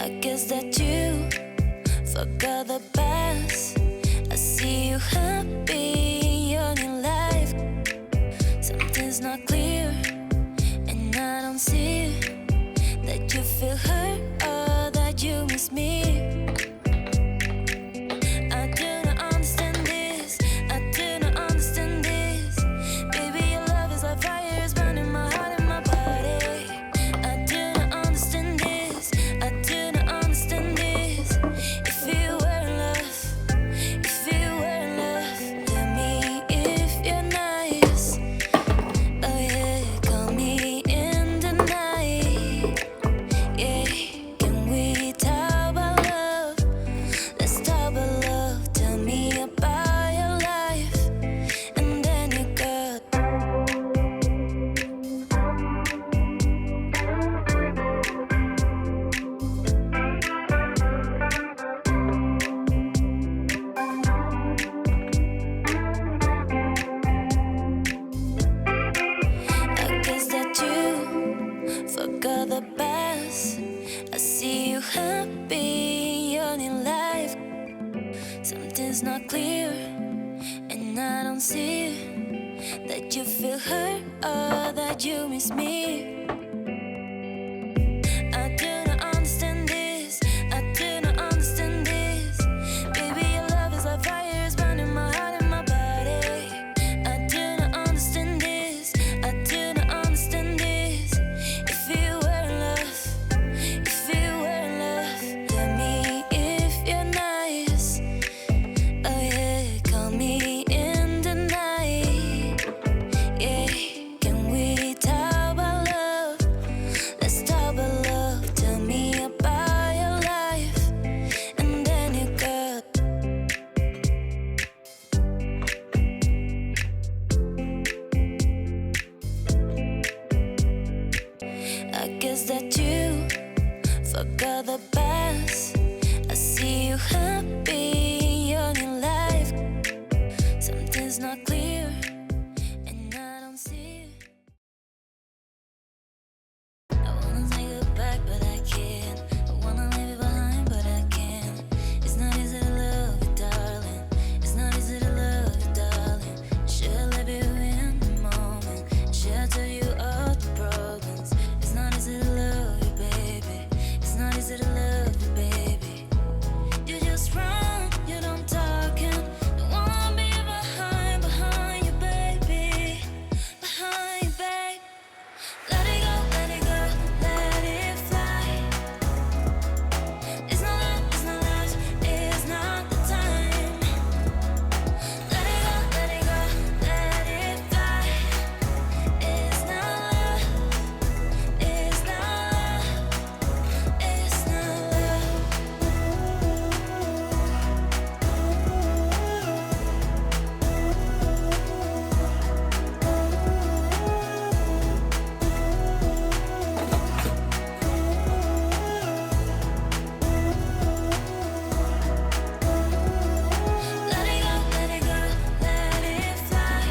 I guess that you forgot the past. I see you happy in your life. Something's not clear, and I don't see that you feel hurt or that you miss me. I do not understand this. I do not understand this. Baby, your love is like fire, it's burning my heart and my body. the best. I see you happy in your life. Something's not clear, and I don't see that you feel hurt or that you miss me. I do not understand this. I do not understand this. Baby, your love is like fire, it's burning my heart and my body. I do not understand this. I do not understand this. If you were in love, if you were in love, tell me if you're nice. Oh yeah, call me in the night. Yeah, can we talk about love? Let's talk about love. Tell me about your life, and then you got. I guess that you forgot the past. I see you happy in your life. Something's not clear, and I don't see it. I wanna take it back, but I can't. I wanna leave it behind, but I can't. It's not easy to love you, darling. It's not easy to love you, darling. Should I let you in the moment? Should I tell you all the problems? It's not easy to love you, baby. It's not easy to love you, baby. You just run, you don't talk, and don't wanna be behind you, baby. Behind you, babe. Let it go, let it go, let it fly. It's not love, it's not love, it's not the time. Let it go, let it go, let it fly. It's not love, it's not love, it's not love. Let it go, let it go, let it fly.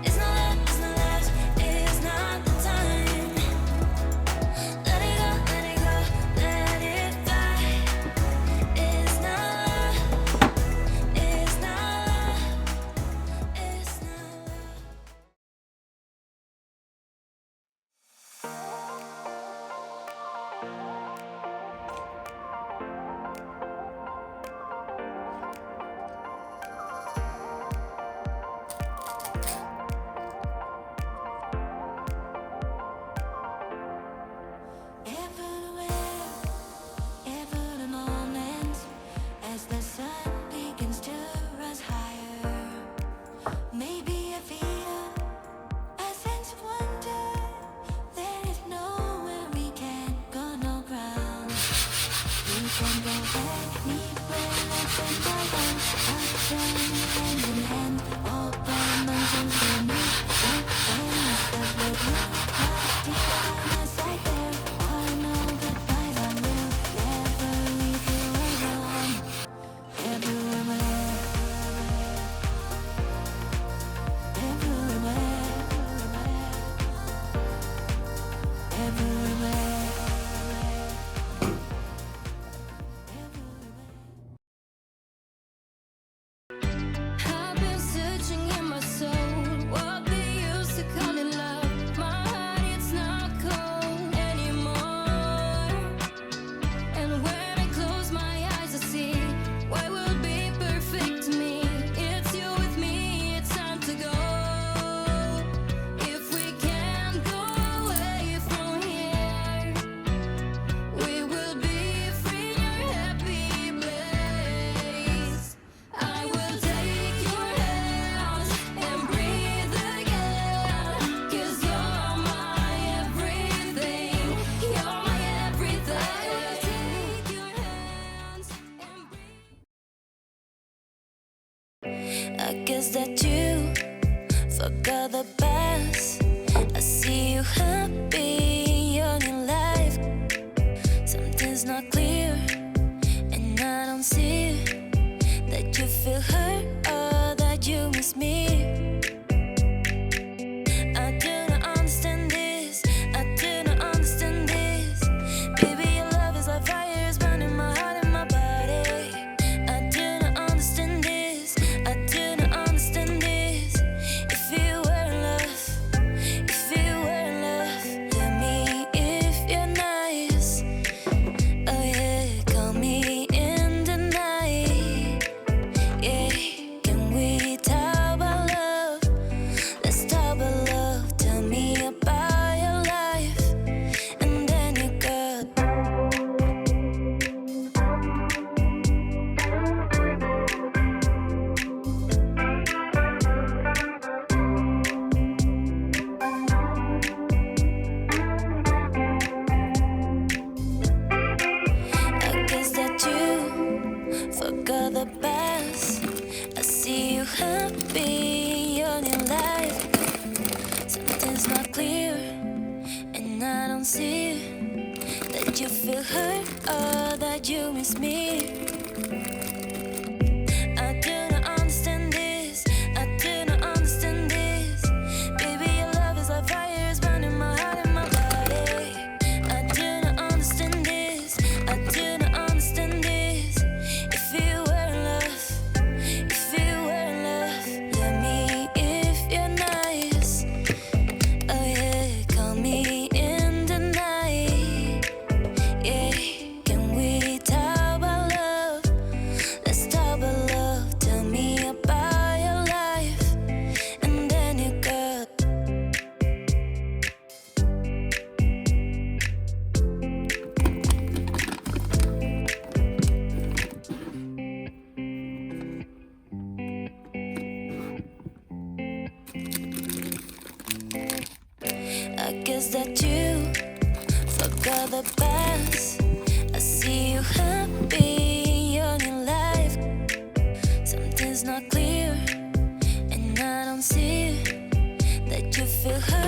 It's not love, it's not love, it's not the time. Let it go, let it go, let it fly. It's not love, it's not love, it's not love. Every moment as the sun begins to rise higher, maybe I feel a sense of wonder. There is nowhere we can go, no ground. We can go anywhere, let's endeavor. Up and hand in hand, open mountains to meet. Step with you, not behind my side there. I know goodbyes are real, never leave you alone. Everywhere, everywhere, everywhere, I've been searching in my soul, what they used to call it love. My heart, it's not cold anymore. And when I close my eyes, I see what will be perfect to me. It's you with me, it's time to go. If we can't go away from here, we will be free in your happy place. I will take your hands and breathe again, 'cause you're my everything, you're my everything. I will take your hands and breathe. I guess that you forgot the past. I see you happy in your life. Something's not clear, and I don't see that you feel hurt or that you miss me. I do not understand this. I do not Something's not clear, and I don't see that you feel hurt or that you miss me. I do not understand this. I do not understand this. Baby, your love is like fire, it's burning my heart and my body. I do not understand this. I do not understand this. If you were in love, if you were in love, let me if you're nice. Oh yeah, call me in the night. Yeah, can we talk about love? Let's talk about love. Tell me about your life, and then you got. I guess that you forgot the past. I see you happy in your life. Something's not clear, and I don't see that you feel hurt